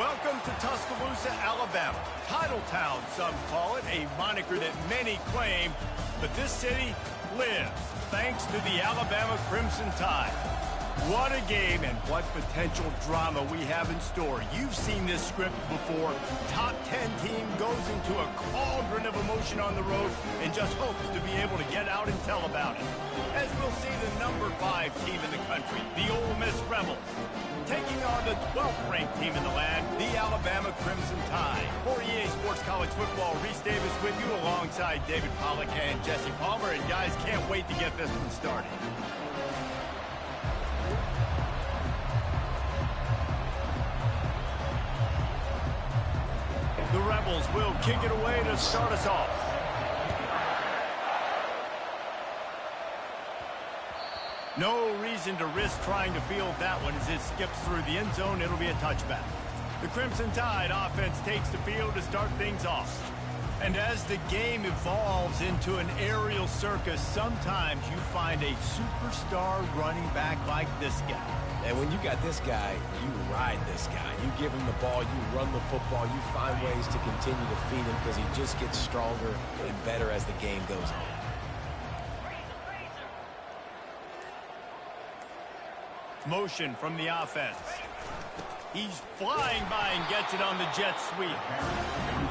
Welcome to Tuscaloosa, Alabama. Title Town, some call it, a moniker that many claim, but this city lives thanks to the Alabama Crimson Tide. What a game and what potential drama we have in store. You've seen this script before. Top 10 team goes into a cauldron of emotion on the road and just hopes to be able to get out and tell about it. As we'll see the number 5 team in the country, the Ole Miss Rebels, taking on the 12th ranked team in the land, the Alabama Crimson Tide. For EA Sports College Football, Reese Davis with you alongside David Pollack and Jesse Palmer. And guys, can't wait to get this one started. The Rebels will kick it away to start us off. No reason to risk trying to field that one as it skips through the end zone. It'll be a touchback. The Crimson Tide offense takes the field to start things off. And as the game evolves into an aerial circus, sometimes you find a superstar running back like this guy. And when you got this guy, you ride this guy. You give him the ball, you run the football, you find ways to continue to feed him because he just gets stronger and better as the game goes on. Motion from the offense. He's flying by and gets it on the jet sweep.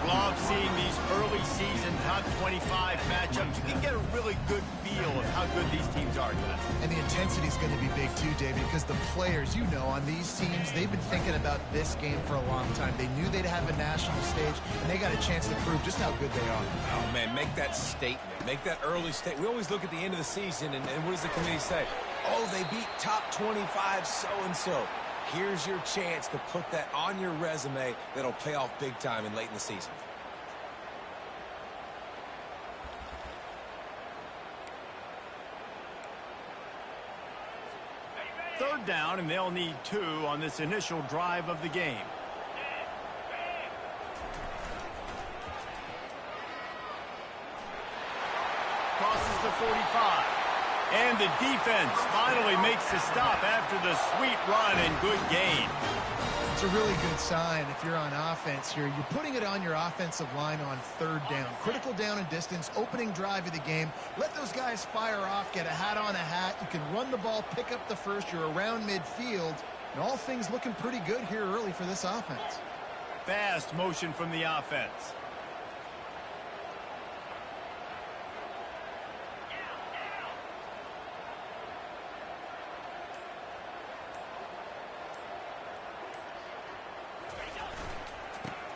Love seeing these early season top 25 matchups. You can get a really good feel of how good these teams are, guys. And the intensity is going to be big too, David, because the players, you know, on these teams, they've been thinking about this game for a long time. They knew they'd have a national stage, and they got a chance to prove just how good they are. Oh, man, make that statement. Make that early statement. We always look at the end of the season, and what does the committee say? Oh, they beat top 25 so-and-so. Here's your chance to put that on your resume that'll pay off big time and late in the season. Third down, and they'll need 2 on this initial drive of the game. Crosses the 45. And the defense finally makes the stop after the sweet run and good gain. It's a really good sign if you're on offense here. You're putting it on your offensive line on third down. Critical down and distance, opening drive of the game. Let those guys fire off, get a hat on a hat. You can run the ball, pick up the first. You're around midfield. And all things looking pretty good here early for this offense. Fast motion from the offense.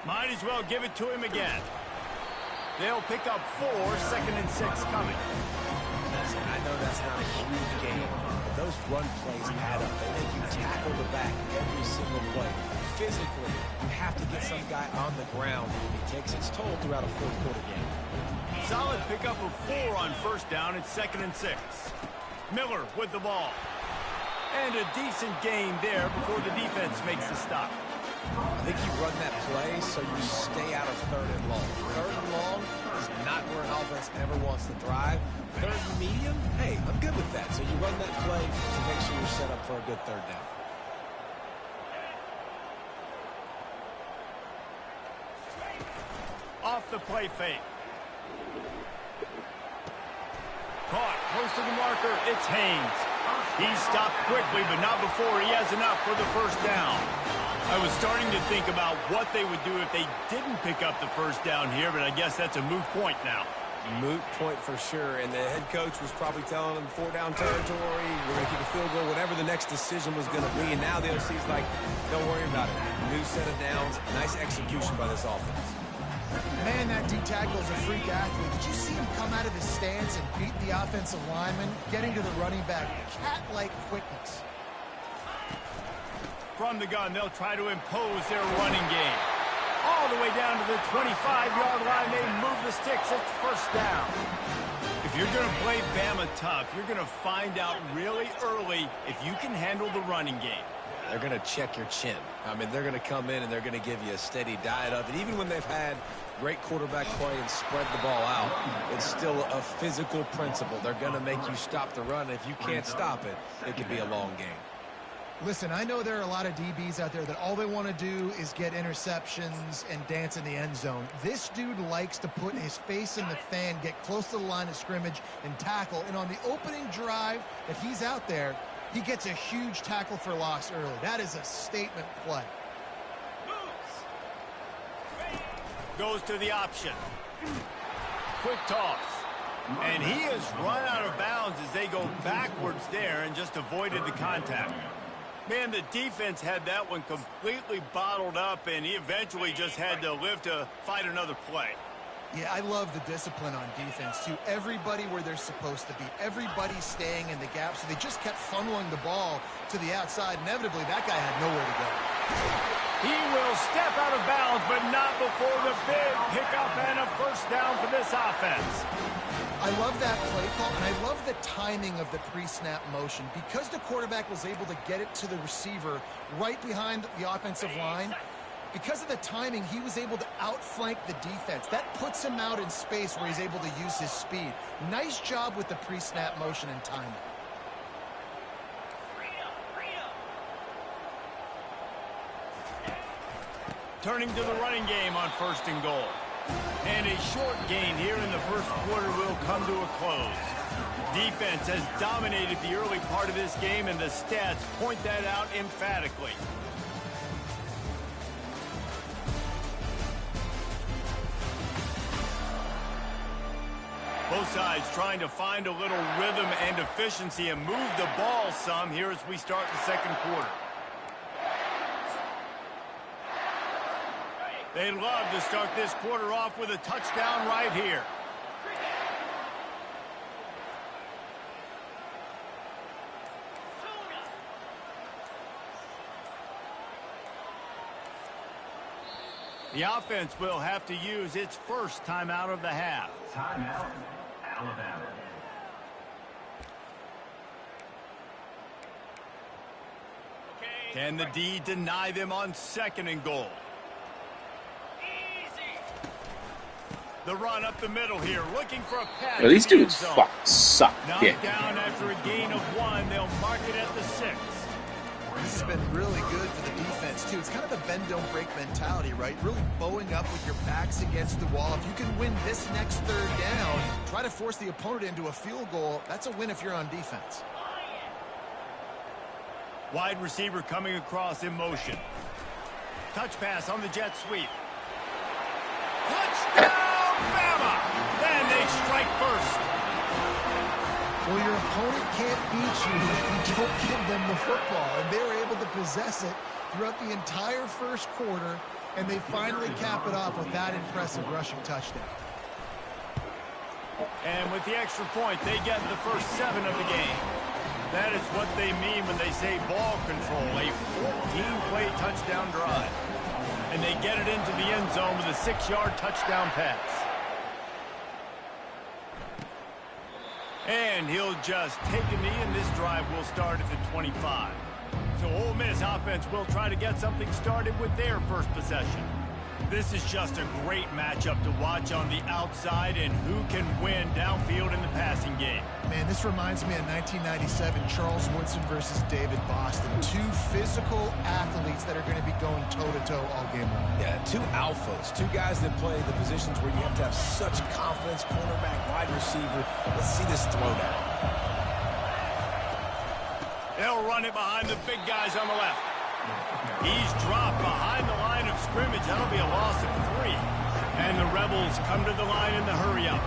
Might as well give it to him again. They'll pick up 4, 2nd and 6 coming. Listen, I know that's not a huge game, but those run plays add up. They make you tackle the back every single play. Physically, you have to get some guy on the ground. It takes its toll throughout a fourth-quarter game. Solid pickup of 4 on first down at 2nd and 6. Miller with the ball. And a decent gain there before the defense makes the stop. I think you run that play so you stay out of 3rd and long. 3rd and long is not where an offense ever wants to drive. 3rd and medium, hey, I'm good with that. So you run that play to make sure you're set up for a good 3rd down. Off the play fake. Caught close to the marker. It's Haynes. He stopped quickly, but not before he has enough for the first down. I was starting to think about what they would do if they didn't pick up the first down here, but I guess that's a moot point now. Moot point for sure, and the head coach was probably telling them 4-down territory, we're going to kick a field goal, whatever the next decision was going to be, and now the OC's like, don't worry about it. New set of downs, nice execution by this offense. Man, that D-tackle is a freak athlete. Did you see him come out of his stance and beat the offensive lineman, getting to the running back? Cat-like quickness. From the gun, they'll try to impose their running game. All the way down to the 25-yard line, they move the sticks. It's first down. If you're going to play Bama tough, you're going to find out really early if you can handle the running game. They're going to check your chin. I mean, they're going to come in and they're going to give you a steady diet of it. Even when they've had great quarterback play and spread the ball out, it's still a physical principle. They're going to make you stop the run. If you can't stop it, it could be a long game. Listen, I know there are a lot of DBs out there that all they want to do is get interceptions and dance in the end zone. This dude likes to put his face in the fan, get close to the line of scrimmage, and tackle. And on the opening drive that he's out there, he gets a huge tackle for loss early. That is a statement play. Goes to the option. Quick toss. And he has run out of bounds as they go backwards there and just avoided the contact. Man, the defense had that one completely bottled up, and he eventually just had to live to fight another play. Yeah, I love the discipline on defense, too. Everybody where they're supposed to be. Everybody staying in the gap, so they just kept funneling the ball to the outside. Inevitably, that guy had nowhere to go. He will step out of bounds, but not before the big pickup and a first down for this offense. I love that play call, and I love the timing of the pre-snap motion. Because the quarterback was able to get it to the receiver right behind the offensive line, because of the timing, he was able to outflank the defense. That puts him out in space where he's able to use his speed. Nice job with the pre-snap motion and timing. Turning to the running game on 1st and goal. And a short gain here in the first quarter will come to a close. Defense has dominated the early part of this game, and the stats point that out emphatically. Both sides trying to find a little rhythm and efficiency and move the ball some here as we start the second quarter. They'd love to start this quarter off with a touchdown right here. The offense will have to use its first timeout of the half. Timeout, Alabama. Can the D deny them on 2nd and goal? The run up the middle here, looking for a pass. Yo, these dudes fucking suck. Knocked down after a gain of 1. They'll mark it at the 6. This has been really good for the defense, too. It's kind of a bend-don't-break mentality, right? Really bowing up with your backs against the wall. If you can win this next 3rd down, try to force the opponent into a field goal, that's a win if you're on defense. Wide receiver coming across in motion. Touch pass on the jet sweep. Touchdown! Then they strike first. Well, your opponent can't beat you if you don't give them the football, and they were able to possess it throughout the entire first quarter, and they finally cap it off with that impressive rushing touchdown. And with the extra point, they get the first 7 of the game. That is what they mean when they say ball control, a 14-play touchdown drive. And they get it into the end zone with a 6-yard touchdown pass. And he'll just take a knee, and this drive will start at the 25. So Ole Miss offense will try to get something started with their first possession. This is just a great matchup to watch on the outside, and who can win downfield in the passing game. Man, this reminds me of 1997, Charles Woodson versus David Boston. 2 physical athletes that are going to be going toe-to-toe all game long. Yeah, 2 alphas, 2 guys that play the positions where you have to have such confidence, cornerback, wide receiver. Let's see this throwdown. They'll run it behind the big guys on the left. He's dropped behind the line of scrimmage. That'll be a loss of 3. And the Rebels come to the line in the hurry-up.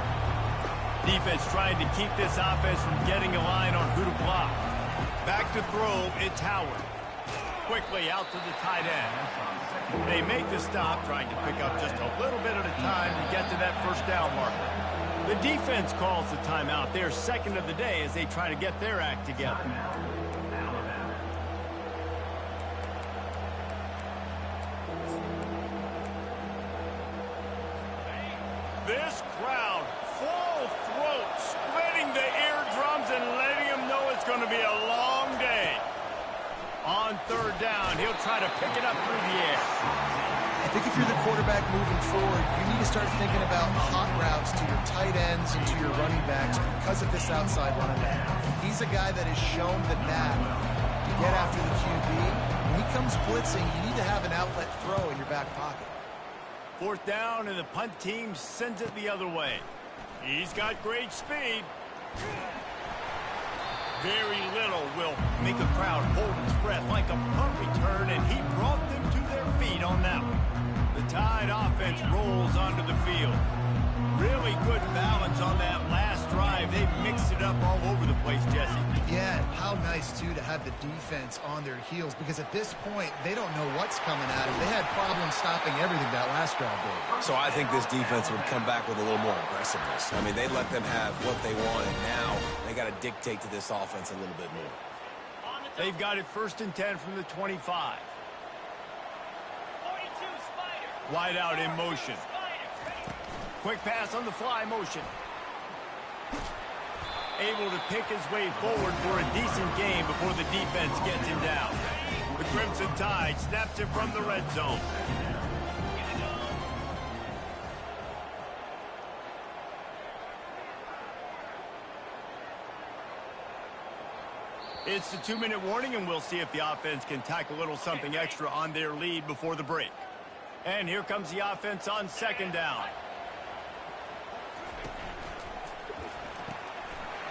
Defense trying to keep this offense from getting a line on who to block. Back to throw, it's Howard. Quickly out to the tight end. They make the stop, trying to pick up just a little bit at a time to get to that first down marker. The defense calls the timeout. They're 2nd of the day as they try to get their act together. This crowd, full throat, splitting the eardrums and letting them know it's going to be a long day. On 3rd down, he'll try to pick it up through the air. I think if you're the quarterback moving forward, you need to start thinking about hot routes to your tight ends and to your running backs because of this outside running back. He's a guy that has shown the knack You get after the QB. When he comes blitzing, you need to have an outlet throw in your back pocket. 4th down, and the punt team sends it the other way. He's got great speed. Very little will make a crowd hold its breath like a punt return, and he brought them to their feet on that one. The Tide offense rolls onto the field. Really good balance on that last drive. They mixed it up all over the place, Jesse. Yeah, how nice, too, to have the defense on their heels, because at this point, they don't know what's coming at them. They had problems stopping everything that last drive did. So I think this defense would come back with a little more aggressiveness. I mean, they let them have what they wanted. Now they got to dictate to this offense a little bit more. They've got it 1st and 10 from the 25. Wide out in motion. Quick pass on the fly motion. Able to pick his way forward for a decent game before the defense gets him down. The Crimson Tide snaps it from the red zone. It's the 2-minute warning, and we'll see if the offense can tack a little something extra on their lead before the break. And here comes the offense on 2nd down.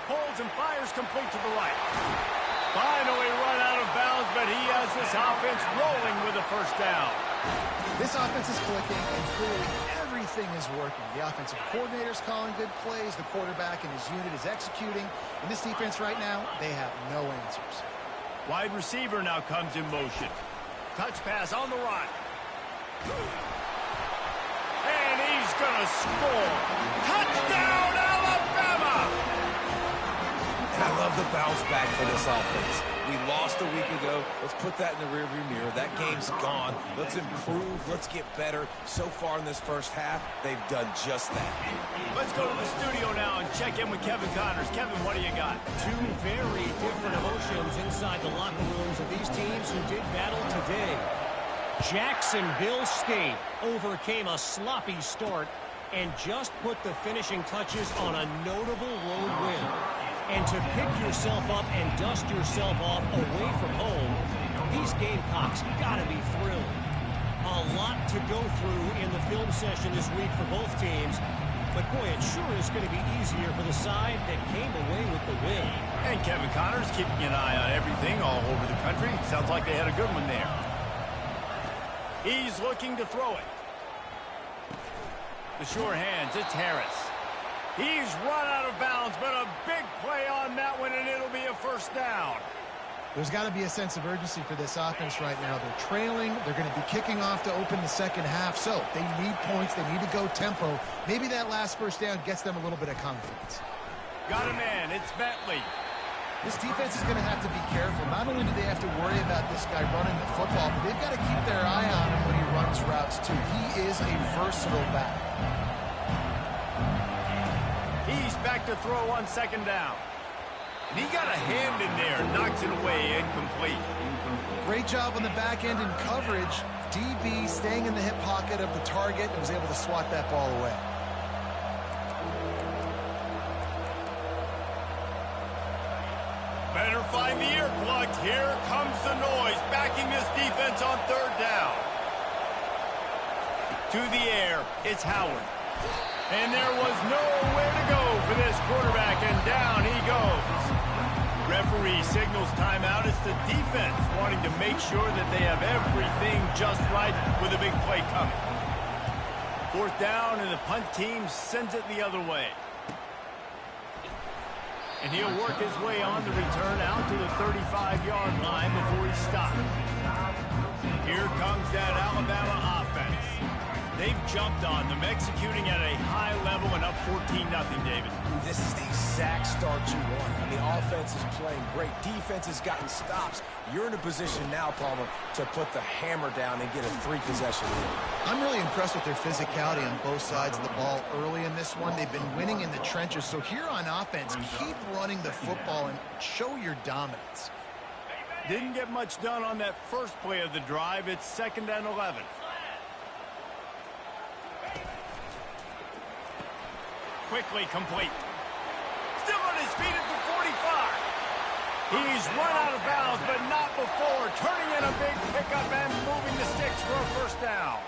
Holds and fires complete to the right. Finally run out of bounds, but he has this offense rolling with a 1st down. This offense is clicking, and clearly everything is working. The offensive coordinator's calling good plays. The quarterback and his unit is executing. And this defense right now, they have no answers. Wide receiver now comes in motion. Touch pass on the right. And he's going to score. Touchdown, Alabama! And I love the bounce back for this offense. We lost a week ago. Let's put that in the rearview mirror. That game's gone. Let's improve. Let's get better. So far in this first half, they've done just that. Let's go to the studio now and check in with Kevin Connors. Kevin, what do you got? Two very different emotions inside the locker rooms of these teams who did battle today. Jacksonville State overcame a sloppy start and just put the finishing touches on a notable road win. And to pick yourself up and dust yourself off away from home, these Gamecocks got to be thrilled. A lot to go through in the film session this week for both teams, but boy, it sure is going to be easier for the side that came away with the win. And Kevin Connors keeping an eye on everything all over the country. Sounds like they had a good one there. He's looking to throw it. The sure hands, it's Harris. He's run out of bounds, but a big play on that one, and it'll be a 1st down. There's got to be a sense of urgency for this offense right now. They're trailing. They're going to be kicking off to open the 2nd half, so they need points. They need to go tempo. Maybe that last 1st down gets them a little bit of confidence. Got a man. It's Bentley. This defense is going to have to be careful. Not only do they have to worry about this guy running the football, but they've got to keep their eye on him when he runs routes, too. He is a versatile back. He's back to throw on 2nd down. And he got a hand in there, knocks it away, incomplete. Great job on the back end in coverage. DB staying in the hip pocket of the target and was able to swat that ball away. Better find the earplugs. Here comes the noise, backing this defense on 3rd down. To the air, it's Howard. And there was nowhere to go for this quarterback, and down he goes. Referee signals timeout. It's the defense wanting to make sure that they have everything just right with a big play coming. 4th down, and the punt team sends it the other way. And he'll work his way on the return out to the 35-yard line before he stops. Here comes that Alabama offense. They've jumped on them, executing at a high level and up 14-0, David. This is the exact start you want. I mean, offense is playing great. Defense has gotten stops. You're in a position now, Palmer, to put the hammer down and get a 3-possession lead. I'm really impressed with their physicality on both sides of the ball early in this one. They've been winning in the trenches. So here on offense, keep running the football and show your dominance. Didn't get much done on that first play of the drive. It's 2nd and 11. Quickly complete. Still on his feet at the 45. He's run out of bounds, but not before. Turning in a big pickup and moving the sticks for a first down.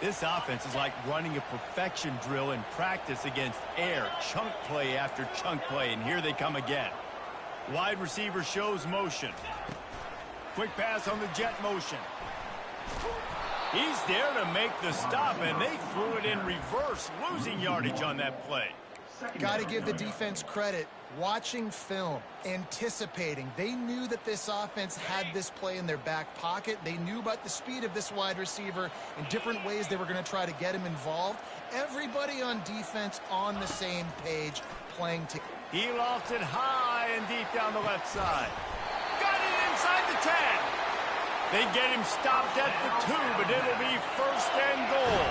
This offense is like running a perfection drill in practice against air. Chunk play after chunk play, and here they come again. Wide receiver shows motion. Quick pass on the jet motion. He's there to make the stop, and they threw it in reverse, losing yardage on that play. Got to give the defense credit. Watching film, anticipating. They knew that this offense had this play in their back pocket. They knew about the speed of this wide receiver in different ways they were going to try to get him involved. Everybody on defense on the same page playing together. He lofted high and deep down the left side. Got it inside the 10. They get him stopped at the 2, but it'll be first and goal.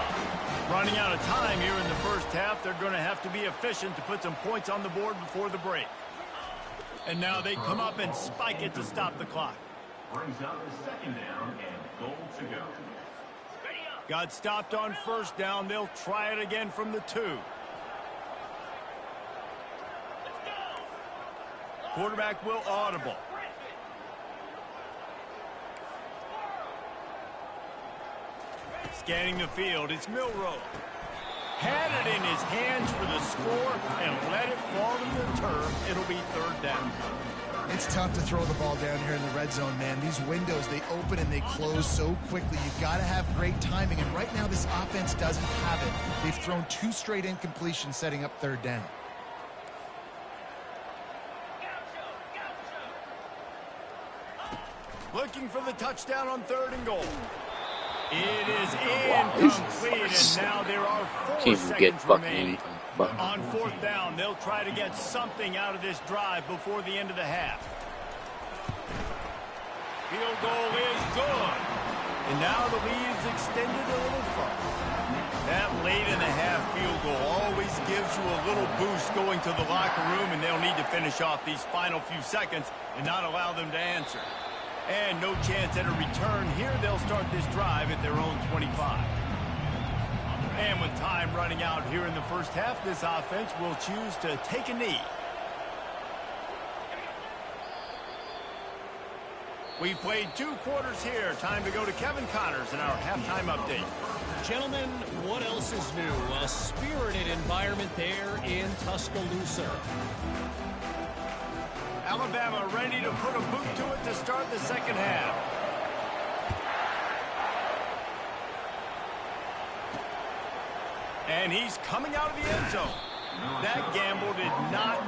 Running out of time here in the first half, they're going to have to be efficient to put some points on the board before the break. And now they come up and spike it to stop the clock. Brings up the second down and goal to go. Got stopped on first down. They'll try it again from the 2. Quarterback will audible. Scanning the field, it's Milroe. Had it in his hands for the score and let it fall to the turf. It'll be third down. It's tough to throw the ball down here in the red zone, man. These windows, they open and they close so quickly. You've got to have great timing, and right now this offense doesn't have it. They've thrown 2 straight incompletions setting up third down. Looking for the touchdown on 3rd and goal. It is incomplete, and now there are 4 seconds remaining. On 4th down, they'll try to get something out of this drive before the end of the half. Field goal is good. And now the lead's extended a little further. That late in the half field goal always gives you a little boost going to the locker room, and they'll need to finish off these final few seconds and not allow them to answer. And no chance at a return here. They'll start this drive at their own 25. And with time running out here in the first half, this offense will choose to take a knee. We've played 2 quarters here. Time to go to Kevin Connors in our halftime update. Gentlemen, what else is new? A spirited environment there in Tuscaloosa. Alabama ready to put a boot to it to start the second half. And he's coming out of the end zone. That gamble did not.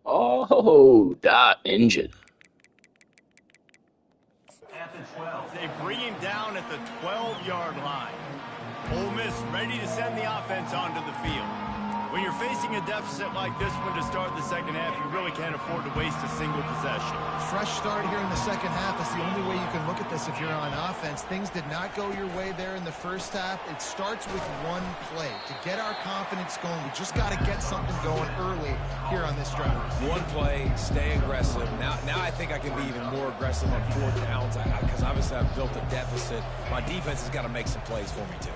Oh, that injured. They bring him down at the 12-yard line. Ole Miss ready to send the offense onto the field. When you're facing a deficit like this one to start the second half, you really can't afford to waste a single possession. Fresh start here in the second half is the only way you can look at this if you're on offense. Things did not go your way there in the first half. It starts with one play. To get our confidence going, we just got to get something going early here on this drive. One play, stay aggressive. Now I think I can be even more aggressive on 4th downs because obviously I've built a deficit. My defense has got to make some plays for me too.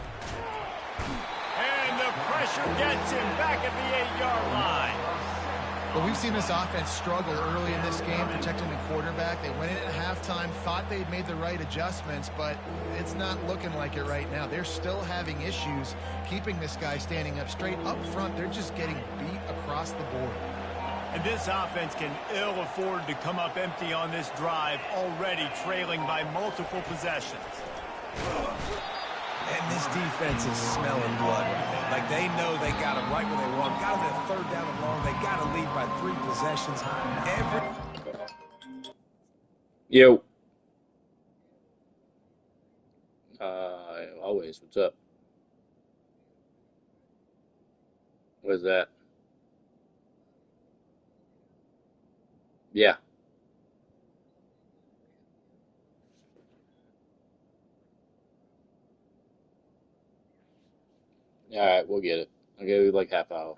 And the pressure gets him back at the 8-yard line. Well, we've seen this offense struggle early in this game protecting the quarterback. They went in at halftime, thought they'd made the right adjustments, but it's not looking like it right now. They're still having issues keeping this guy standing up straight. Up front, they're just getting beat across the board. And this offense can ill afford to come up empty on this drive, already trailing by multiple possessions. And this defense is smelling blood right now. Like, they know they got them right where they want. Got them at 3rd down and long. They got to lead by 3 possessions. Yo. Always. What's up? Where's that? Yeah. All right, we'll get it. I'll give you like half hour.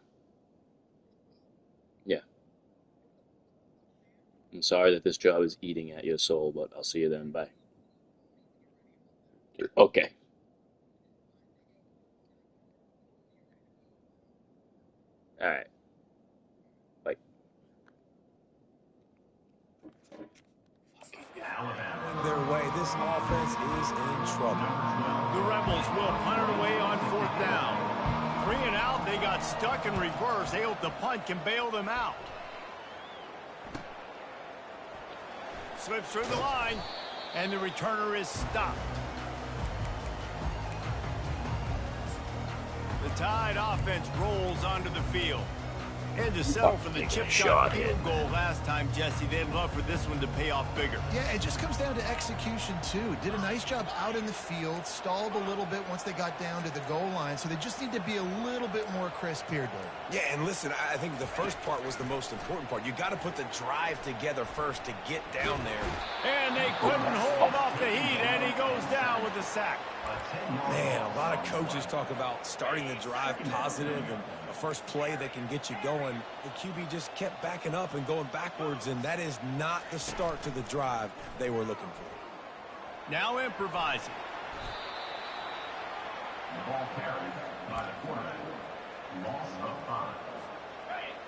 Yeah. I'm sorry that this job is eating at your soul, but I'll see you then. Bye. Okay. All right. Like, Their way, this offense is in trouble. The Rebels will punt it away on 4th down. 3 and out, they got stuck in reverse. They hope the punt can bail them out. Slips through the line, and the returner is stopped. The Tide offense rolls onto the field. Had to settle for the chip shot field goal last time, Jesse. They'd love for this one to pay off bigger. Yeah, it just comes down to execution, too. Did a nice job out in the field, stalled a little bit once they got down to the goal line, so they just need to be a little bit more crisp here, Dave. Yeah, and listen, I think the first part was the most important part. You got to put the drive together first to get down there. And they couldn't hold off the heat, and he goes down with the sack. Man, a lot of coaches talk about starting the drive positive and a first play that can get you going. The QB just kept backing up and going backwards, and that is not the start to the drive they were looking for. Now improvising. The ball carried by the quarterback. Loss of 5.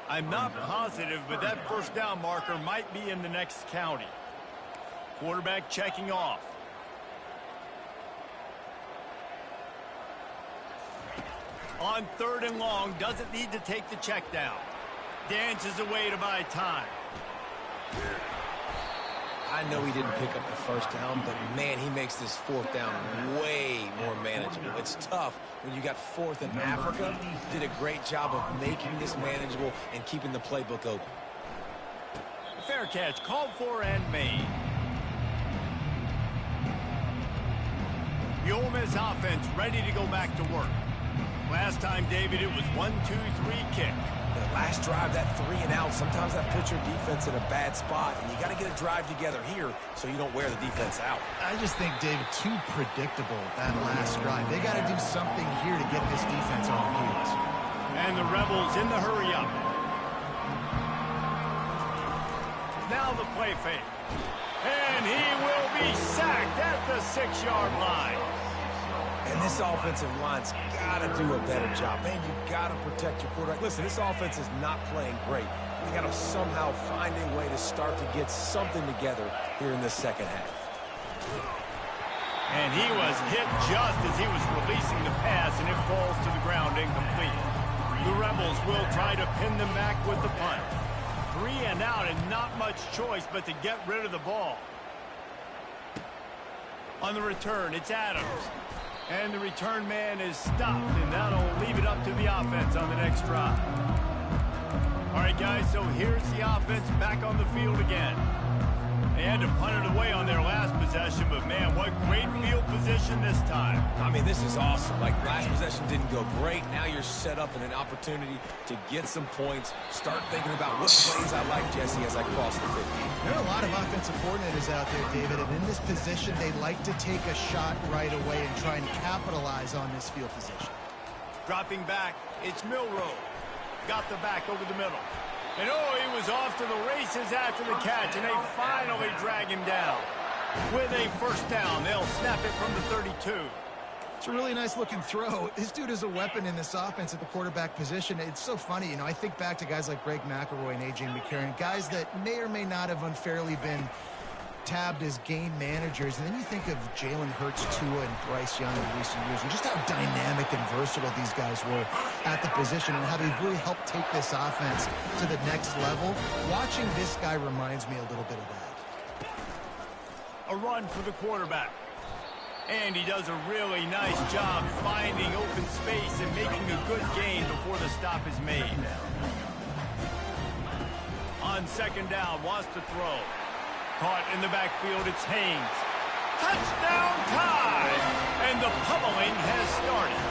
I'm not positive, but that first down marker might be in the next county. Quarterback checking off. On 3rd and long, doesn't need to take the check down. Dances away to buy time. I know he didn't pick up the first down, but man, he makes this 4th down way more manageable. It's tough when you got 4th in Africa. Did a great job of making this manageable and keeping the playbook open. Fair catch, called for and made. The Ole Miss offense ready to go back to work. Last time, David, it was 1-2-3 kick. The last drive, that 3 and out, sometimes that puts your defense in a bad spot, and you got to get a drive together here so you don't wear the defense out. I just think, David, too predictable, that last drive. They got to do something here to get this defense on their heels. And the Rebels in the hurry up. Now the play fake. And he will be sacked at the 6-yard line. And this offensive line's got to do a better job. Man, you got to protect your quarterback. Listen, this offense is not playing great. We got to somehow find a way to start to get something together here in the second half. And he was hit just as he was releasing the pass, and it falls to the ground incomplete. The Rebels will try to pin them back with the punt. 3 and out, and not much choice but to get rid of the ball. On the return, it's Adams. And the return man is stopped, and that'll leave it up to the offense on the next drive. All right, guys, so here's the offense back on the field again. They had to punt it away on their last possession, but, man, what great field position this time. I mean, this is awesome. Like, last possession didn't go great. Now you're set up in an opportunity to get some points. Start thinking about what plays I like, Jesse, as I cross the 50. There are a lot of offensive coordinators out there, David, and in this position, they like to take a shot right away and try and capitalize on this field position. Dropping back, it's Milroe. Got the back over the middle. And, oh, he was off to the races after the catch, and they finally drag him down. With a first down, they'll snap it from the 32. It's a really nice-looking throw. This dude is a weapon in this offense at the quarterback position. It's so funny, you know, I think back to guys like Greg McElroy and A.J. McCarron, guys that may or may not have unfairly been tabbed as game managers, and then you think of Jalen Hurts, Tua, and Bryce Young in recent years, and just how dynamic and versatile these guys were at the position and how they've really helped take this offense to the next level. Watching this guy reminds me a little bit of that. A run for the quarterback. And he does a really nice job finding open space and making a good gain before the stop is made. On 2nd down, wants to throw. Caught in the backfield, it's Haynes. Touchdown Tide! And the pummeling has started.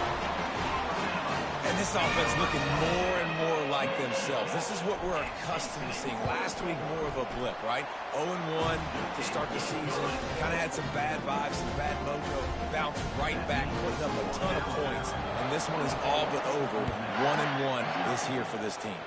And this offense looking more and more like themselves. This is what we're accustomed to seeing. Last week, more of a blip, right? 0-1 to start the season. Kind of had some bad vibes, some bad mojo. Bounced right back, putting up a ton of points. And this one is all but over. 1-1 is here for this team.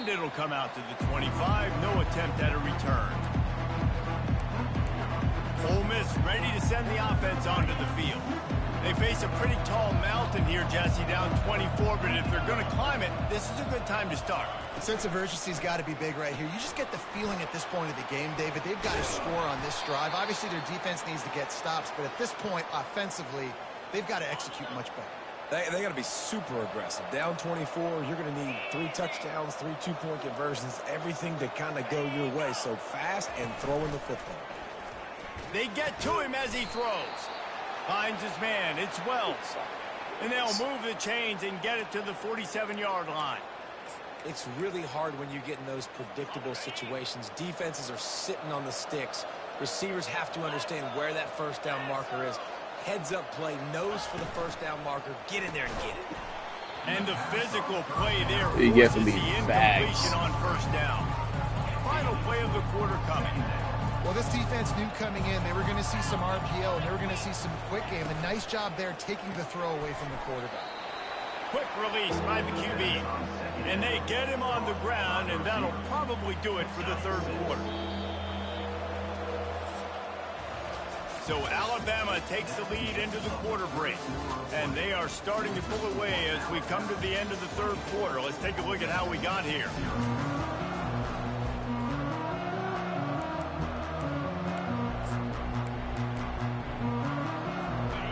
And it'll come out to the 25. No attempt at a return. Ole Miss ready to send the offense onto the field. They face a pretty tall mountain here, Jesse, down 24, but if they're going to climb it, this is a good time to start. The sense of urgency's got to be big right here. You just get the feeling at this point of the game, David, they've got to score on this drive. Obviously, their defense needs to get stops, but at this point, offensively, they've got to execute much better. They got to be super aggressive. Down 24, you're going to need 3 touchdowns, 3 two-point conversions, everything to kind of go your way. So fast and throwing the football. They get to him as he throws. Finds his man. It's Wells. And they'll move the chains and get it to the 47-yard line. It's really hard when you get in those predictable situations. Defenses are sitting on the sticks. Receivers have to understand where that first down marker is. Heads-up play, nose for the first down marker. Get in there and get it. And the physical play there You get to forces be the bags. incompletion on first down. Final play of the quarter coming. Well, this defense knew coming in they were going to see some RPO and they were going to see some quick game. A nice job there taking the throw away from the quarterback. Quick release by the QB. And they get him on the ground, and that'll probably do it for the third quarter. So Alabama takes the lead into the quarter break. And they are starting to pull away as we come to the end of the third quarter. Let's take a look at how we got here.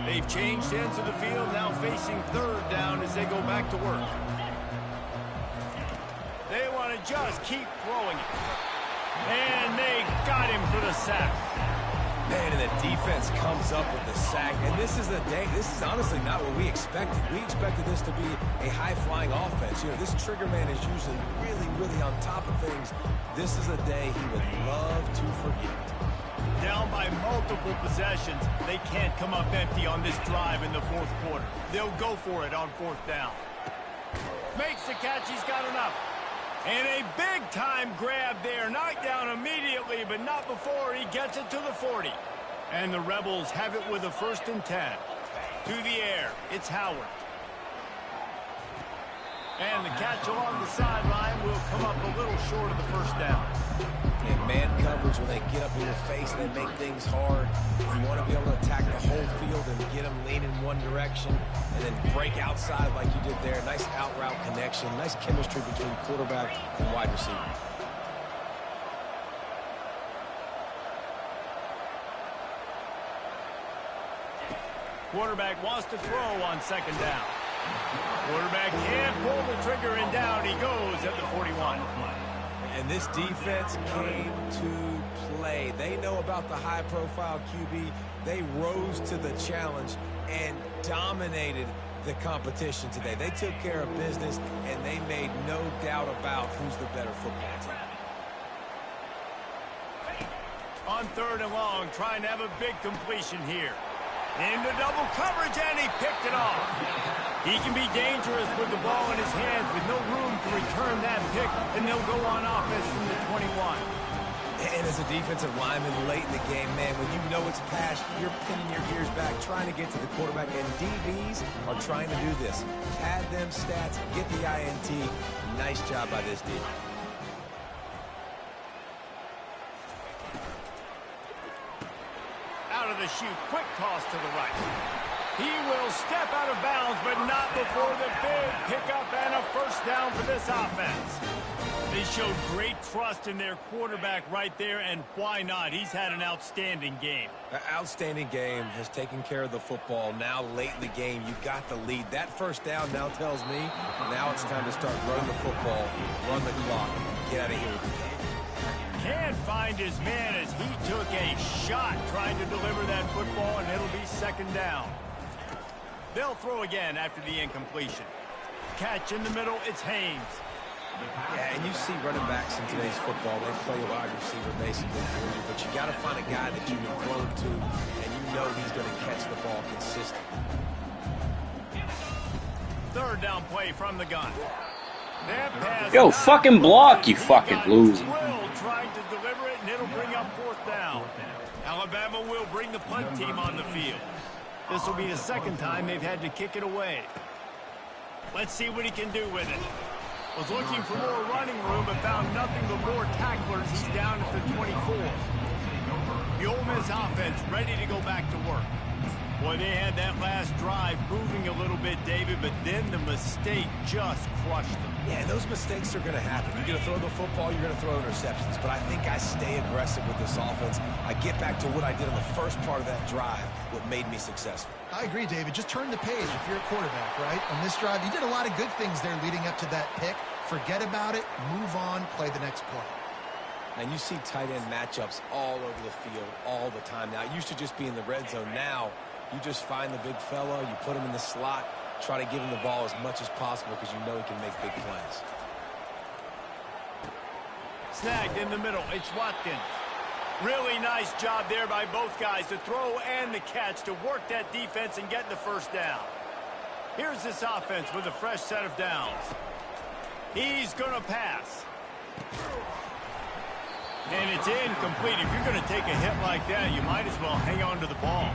They've changed ends of the field, now facing third down as they go back to work. They want to just keep throwing it. And they got him for the sack. Man, and the defense comes up with the sack. And this is honestly not what we expected. We expected this to be a high-flying offense. You know, this trigger man is usually really, really on top of things. This is a day he would love to forget. Down by multiple possessions, they can't come up empty on this drive in the fourth quarter. They'll go for it on fourth down. Makes the catch, he's got enough. And a big-time grab there. Knocked down immediately, but not before he gets it to the 40. And the Rebels have it with a 1st and 10. To the air, it's Howard. And the catch along the sideline will come up a little short of the first down. And man coverage, when they get up in your face, they make things hard. You want to be able to attack the whole field and get them leaning one direction and then break outside like you did there. Nice out route connection, nice chemistry between quarterback and wide receiver. Quarterback wants to throw on 2nd down. Quarterback can't pull the trigger, and down he goes at the 41. And this defense came to play. They know about the high-profile QB. They rose to the challenge and dominated the competition today. They took care of business, and they made no doubt about who's the better football team. On 3rd and long, trying to have a big completion here. Into double coverage, and he picked it off. He can be dangerous with the ball in his hands with no room to return that pick, and they'll go on offense from the 21. And as a defensive lineman late in the game, man, when you know it's past, you're pinning your ears back, trying to get to the quarterback, and DBs are trying to do this. Pad them stats, get the INT. Nice job by this D. Out of the chute, quick toss to the right. He will step out of bounds, but not before the big pickup and a 1st down for this offense. They showed great trust in their quarterback right there, and why not? He's had an outstanding game. An outstanding game, has taken care of the football. Now, late in the game, you got the lead. That 1st down now tells me now it's time to start running the football, run the clock, get out of here with the game. Can't find his man as he took a shot trying to deliver that football, and it'll be 2nd down. They'll throw again after the incompletion. Catch in the middle, it's Haynes. Yeah, and you see running backs in today's football, they play a wide receiver basically for you, but you got to find a guy that you can throw to, and you know he's going to catch the ball consistently. 3rd down play from the gun. Yo, fucking block, you fucking loser. Trying to deliver it, and it'll bring up 4th down. Alabama will bring the punt team on the field. This will be the 2nd time they've had to kick it away. Let's see what he can do with it. Was looking for more running room, but found nothing but more tacklers. He's down at the 24. The Ole Miss offense ready to go back to work. Boy, they had that last drive moving a little bit, David, but then the mistake just crushed them. Yeah, those mistakes are going to happen. You're going to throw the football, you're going to throw interceptions. But I think I stay aggressive with this offense. I get back to what I did on the first part of that drive, what made me successful. I agree, David. Just turn the page if you're a quarterback, right? On this drive, you did a lot of good things there leading up to that pick. Forget about it, move on, play the next play. And you see tight end matchups all over the field all the time. Now, it used to just be in the red zone. Now, you just find the big fella, you put him in the slot, try to give him the ball as much as possible because you know he can make big plays. Snagged in the middle. It's Watkins. Really nice job there by both guys, the throw and the catch, to work that defense and get the first down. Here's this offense with a fresh set of downs. He's going to pass. And it's incomplete. If you're going to take a hit like that, you might as well hang on to the ball.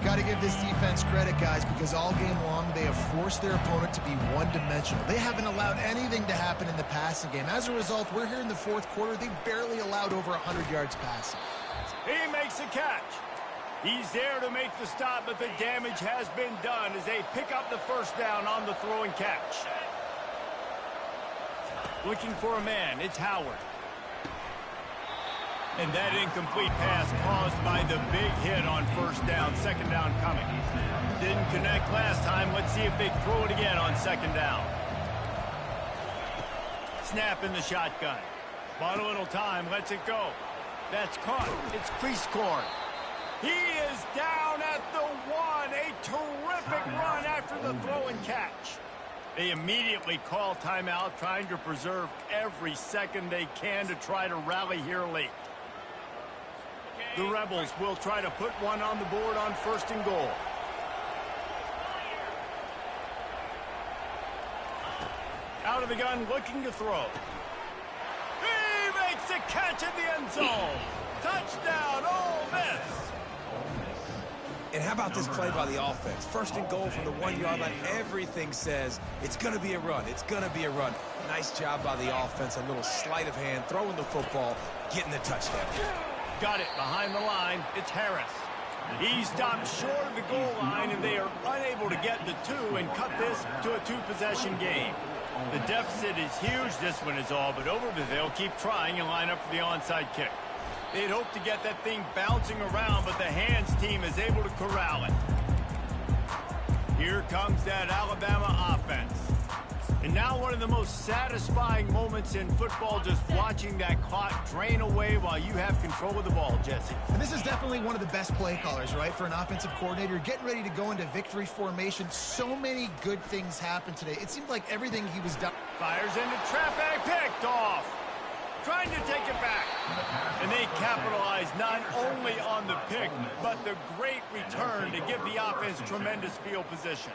Got to give this defense credit, guys, because all game long they have forced their opponent to be one-dimensional. They haven't allowed anything to happen in the passing game. As a result, we're here in the fourth quarter. They barely allowed over 100 yards passing. He makes a catch. He's there to make the stop, but the damage has been done as they pick up the first down on the throw and catch. Looking for a man. It's Howard. And that incomplete pass caused by the big hit on first down. Second down coming. Didn't connect last time. Let's see if they throw it again on second down. Snap in the shotgun. Bought a little time. Lets it go. That's caught. It's Creascorn. He is down at the 1. A terrific run after the throw and catch. They immediately call timeout, trying to preserve every second they can to try to rally here late. The Rebels will try to put one on the board on first and goal. Out of the gun, looking to throw. He makes a catch in the end zone. Touchdown, Ole Miss. And how about this play by the offense? First and goal from the 1 yard line. Everything says it's going to be a run. It's going to be a run. Nice job by the offense. A little sleight of hand, throwing the football, getting the touchdown. Got it behind the line. It's Harris. He stopped short of the goal line, and they are unable to get the 2 and cut this to a 2-possession game. The deficit is huge. This one is all but over, but they'll keep trying and line up for the onside kick. They'd hope to get that thing bouncing around, but the hands team is able to corral it. Here comes that Alabama offense. And now one of the most satisfying moments in football, just watching that clock drain away while you have control of the ball, Jesse. And this is definitely one of the best play callers, right, for an offensive coordinator. Getting ready to go into victory formation. So many good things happened today. It seemed like everything he was done. Fires into traffic, picked off. Trying to take it back. And they capitalize not only on the pick, but the great return to give the offense tremendous field position.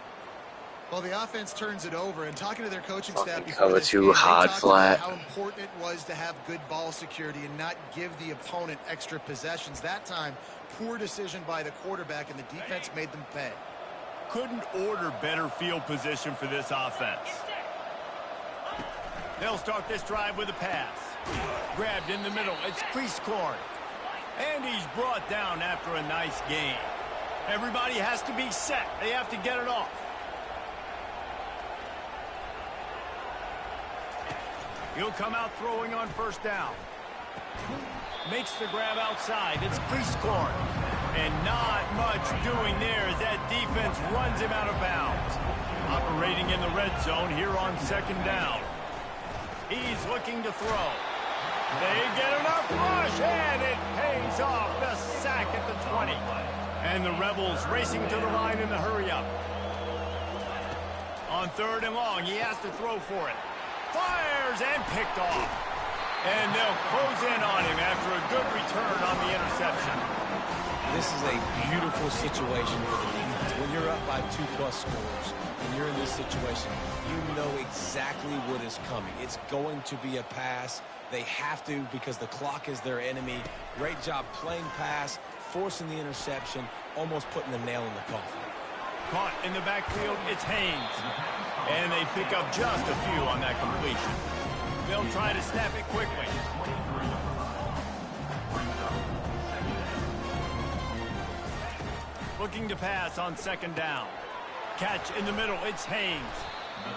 Well, the offense turns it over, and talking to their coaching staff before cover this two, game, hard they talked flat. about how important it was to have good ball security and not give the opponent extra possessions. That time, poor decision by the quarterback, and the defense made them pay. Couldn't order better field position for this offense. They'll start this drive with a pass. Grabbed in the middle. It's Creascorn. And he's brought down after a nice gain. Everybody has to be set. They have to get it off. He'll come out throwing on first down. Makes the grab outside. It's Creascorn. And not much doing there as that defense runs him out of bounds. Operating in the red zone here on second down. He's looking to throw. They get enough rush, and it pays off. The sack at the 20. And the Rebels racing to the line in the hurry-up. On third and long, he has to throw for it. Fires and picked off. And they'll close in on him after a good return on the interception. This is a beautiful situation for the defense. When you're up by 2+ scores and you're in this situation, you know exactly what is coming. It's going to be a pass. They have to because the clock is their enemy. Great job playing pass, forcing the interception, almost putting the nail in the coffin. Caught in the backfield, it's Haynes. And they pick up just a few on that completion. They'll try to snap it quickly. Looking to pass on second down. Catch in the middle, it's Haynes.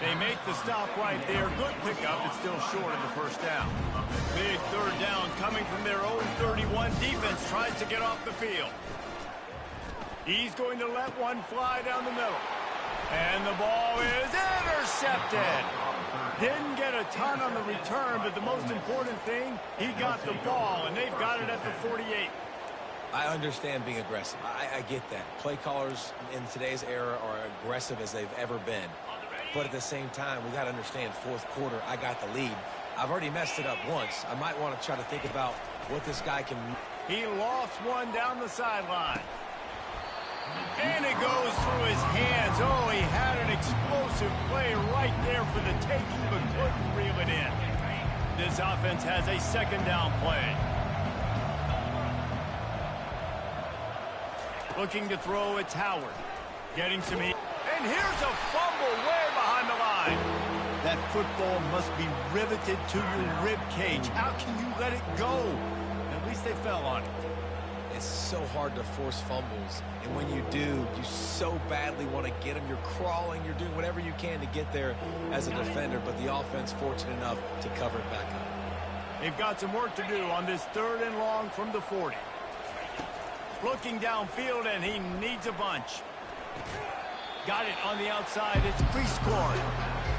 They make the stop right there. Good pickup, it's still short of the first down. Big third down coming from their own 31. Defense tries to get off the field. He's going to let one fly down the middle. And the ball is intercepted. Didn't get a ton on the return, but the most important thing, he got the ball, and they've got it at the 48. I understand being aggressive. I get that. Play callers in today's era are aggressive as they've ever been. But at the same time, we got to understand fourth quarter, I got the lead. I've already messed it up once. I might want to try to think about what this guy can... He lost one down the sideline. And it goes through his hands. Oh, he had an explosive play right there for the taking, but couldn't reel it in. This offense has a second down play. Looking to throw, it's Howard. Getting some heat. And here's a fumble way behind the line. That football must be riveted to your rib cage. How can you let it go? At least they fell on it. It's so hard to force fumbles, and when you do, you so badly want to get them. You're crawling, you're doing whatever you can to get there as a defender, but the offense fortunate enough to cover it back up. They've got some work to do on this third and long from the 40. Looking downfield, and he needs a bunch. Got it on the outside. It's pre-scored.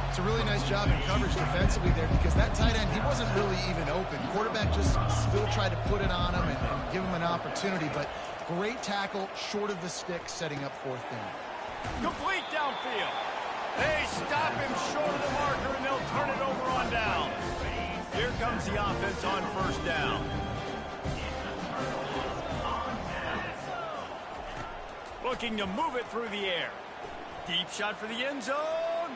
It's a really nice job in coverage defensively there because that tight end, he wasn't really even open. Quarterback just still tried to put it on him and give him an opportunity, but great tackle short of the stick, setting up fourth down. Complete downfield. They stop him short of the marker, and they'll turn it over on down. Here comes the offense on first down. Looking to move it through the air. Deep shot for the end zone.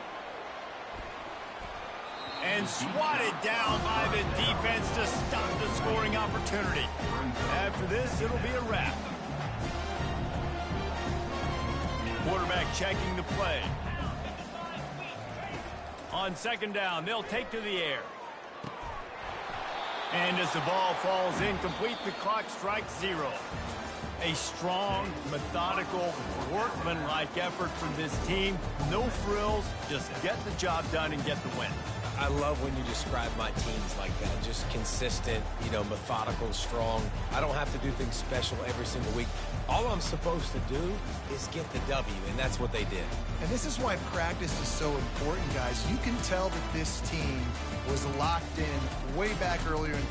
And swatted down by the defense to stop the scoring opportunity. After this, it'll be a wrap. Quarterback checking the play. On second down, they'll take to the air. And as the ball falls incomplete, the clock strikes 0. A strong, methodical, workmanlike effort from this team. No frills, just get the job done and get the win. I love when you describe my teams like that. Just consistent, methodical, strong. I don't have to do things special every single week. All I'm supposed to do is get the W, and that's what they did. And this is why practice is so important, guys. You can tell that this team was locked in way back earlier in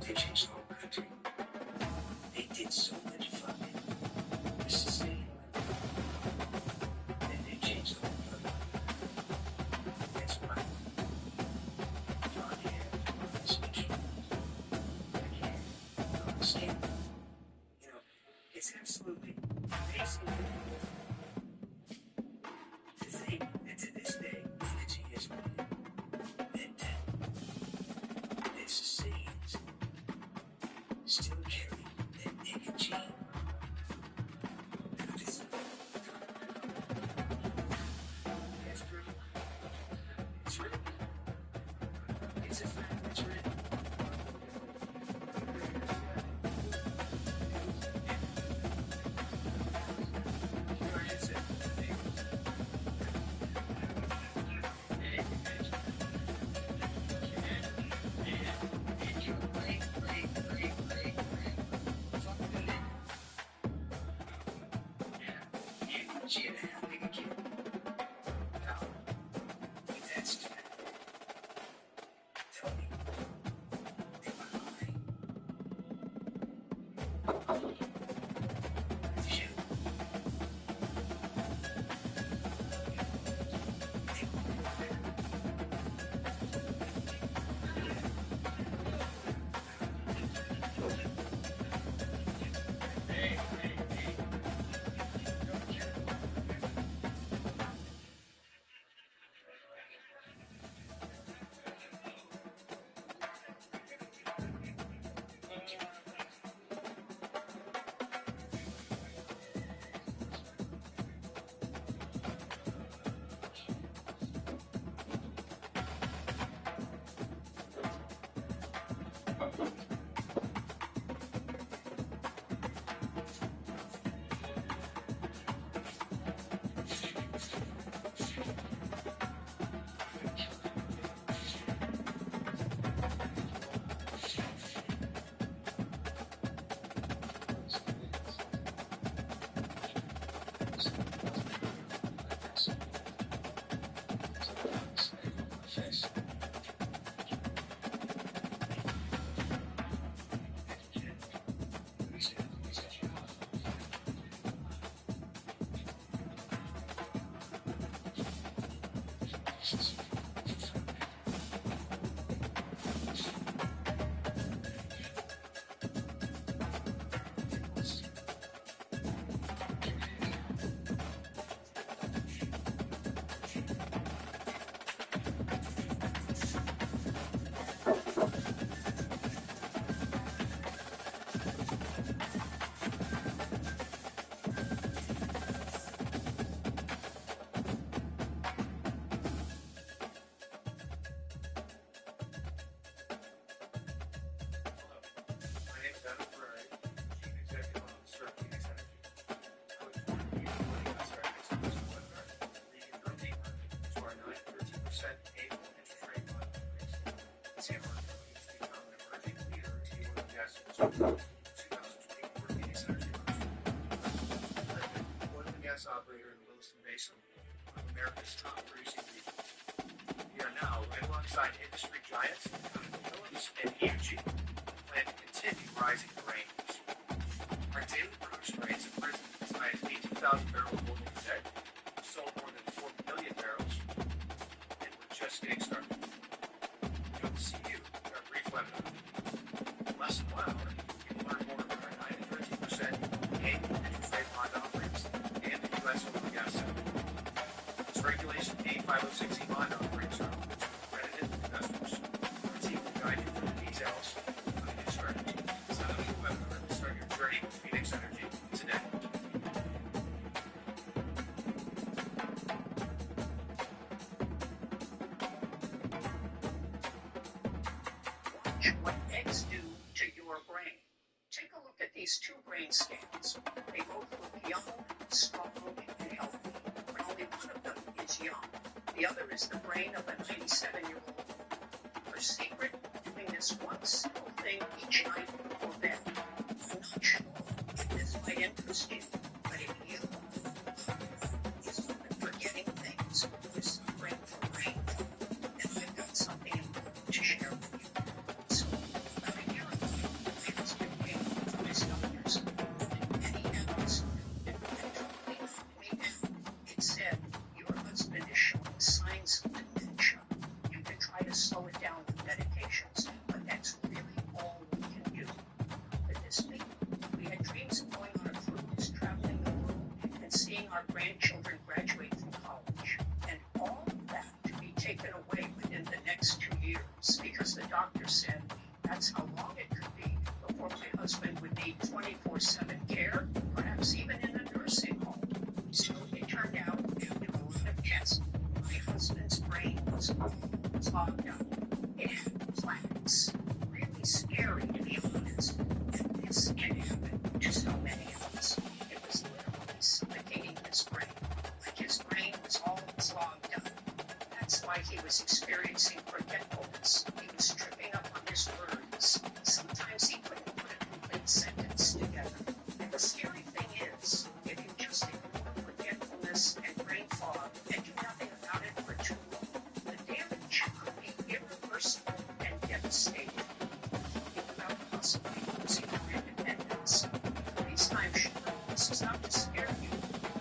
They changed the whole country. They did so much fucking sustainable. And they changed the whole fucking. That's why. John here, speech. I can't understand. You know, it's absolutely amazing to think that to this day, 50 years later, that this Saiyans still carry that nigga gene. That's true. It's written. It's a fact. It's written. Your answer. She had a nigga kid. No. But that's just tell me. They were lying. Shit. Oil and gas operator in the Williston Basin, one of America's top producing regions. We are now right alongside industry giants, Phillips and EUG, plan to continue rising the range. Our daily production rates have risen as high as 18,000 barrels of oil per day, sold more than 4 million barrels. Just getting started. Good to see you. Our brief webinar. Less than 1 hour, you'll learn more about our 9 to 13% annual interest rate bond offerings and the U.S. oil and gas sector. This Regulation A506E bond offerings are open to accredited investors. Our team will guide you through the details of the new strategy. Sign up for the webinar to start your journey with Phoenix Energy today. Watch what eggs do to your brain. Take a look at these 2 brain scans. They both look young, strong, and healthy, but only one of them is young. The other is the brain of a 97-year-old. Her secret? Doing this one simple thing each night before bed. I'm not sure if this might interest you, but if you is open for getting things, is suffering from brain fog, then I've got something important to share with you. So, about a year ago, my husband came from his doctors, and many hours, and totally knocked me down. It said, your husband is showing signs of dementia. You can try to slow it down with medications, but that's really all we can do. Could this be? We had dreams of going on a cruise, traveling the world, and seeing our grandchildren graduate from college. And all of that to be taken away within the next 2 years, because the doctor said that's how long it could be before my husband would need 24/7 care, perhaps even in a nursing home. So it turned out, after a lot of tests, my husband's brain was all clogged up. It had plaques. Really scary, to be honest. And this can happen to so many of us. It was literally suffocating his brain, like his brain was all clogged up. That's why he was experiencing forgetfulness. He was tripping up on his words. Sometimes he couldn't put a complete sentence together. And the scary thing is, if you just ignore forgetfulness and brain fog and do nothing about it for too long, the damage could be irreversible and devastating. Think about possibly losing your independence. These times, sure, this is not to scare you,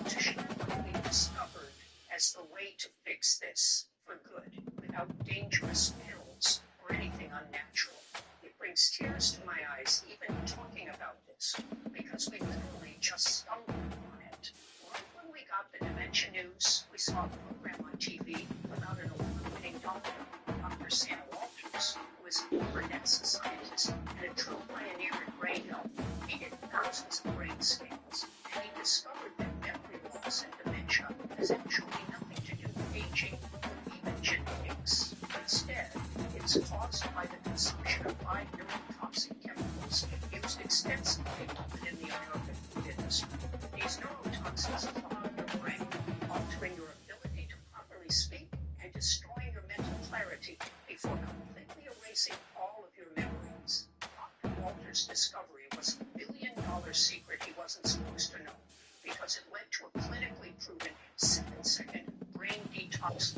to share what we discovered as the way to fix this for good, without dangerous pills or anything unnatural. It brings tears to my eyes even talking about this, because we literally just stumbled on it. Right when we got the dementia news, we saw a program on TV about an award-winning doctor, Dr. Sam Walters, who is a forensic scientist and a true pioneer in brain health. He did thousands of brain scans, and he discovered that memory loss and dementia has actually nothing to do with aging or even genetics. Instead, it's caused by the consumption of 5 neurotoxic chemicals used extensively within the American food industry. These neurotoxins clog your brain, altering your ability to properly speak and destroying your mental clarity before completely erasing all of your memories. Dr. Walter's discovery was a billion-dollar secret he wasn't supposed to know, because it led to a clinically proven 7-second brain detox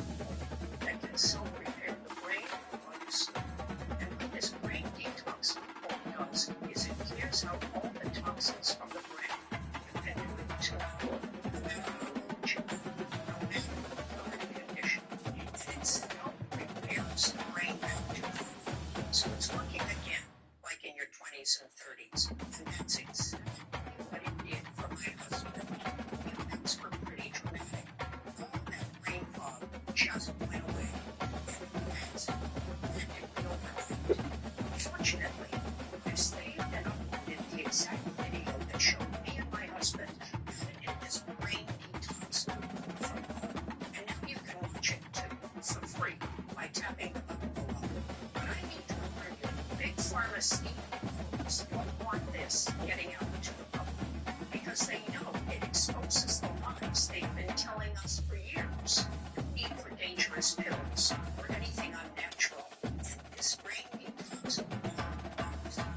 that can self-repair the brain while you sleep. And what this brain detox does is it clears out all the toxins from the brain. You can do it to no matter how old you are, no matter the condition. And it self-repairs the brain back to health. So it's working again, like in your 20s and 30s. And that's exactly what it did for my husband. That's for pretty dramatic. All that brain fog just went away. And that's practically overnight. Fortunately, I saved and uploaded the exact video that showed me and my husband how to do this brain detox from home. And now you can watch it too, for free, by tapping the button below. But I need to warn you, big pharma CEOs don't want this getting out to the public, because they know it exposes the lies they've been telling us for years. The need for dangerous pills or anything unnatural. And this brain detox,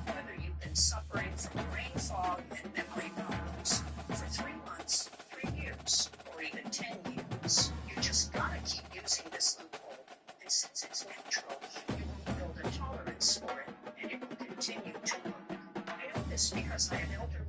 whether you've been suffering from brain fog and memory problems for 3 months, 3 years, or even 10 years, you just gotta keep using this loophole. And since it's natural, you will build a tolerance for it, and it will continue to work. I know this because I have elderly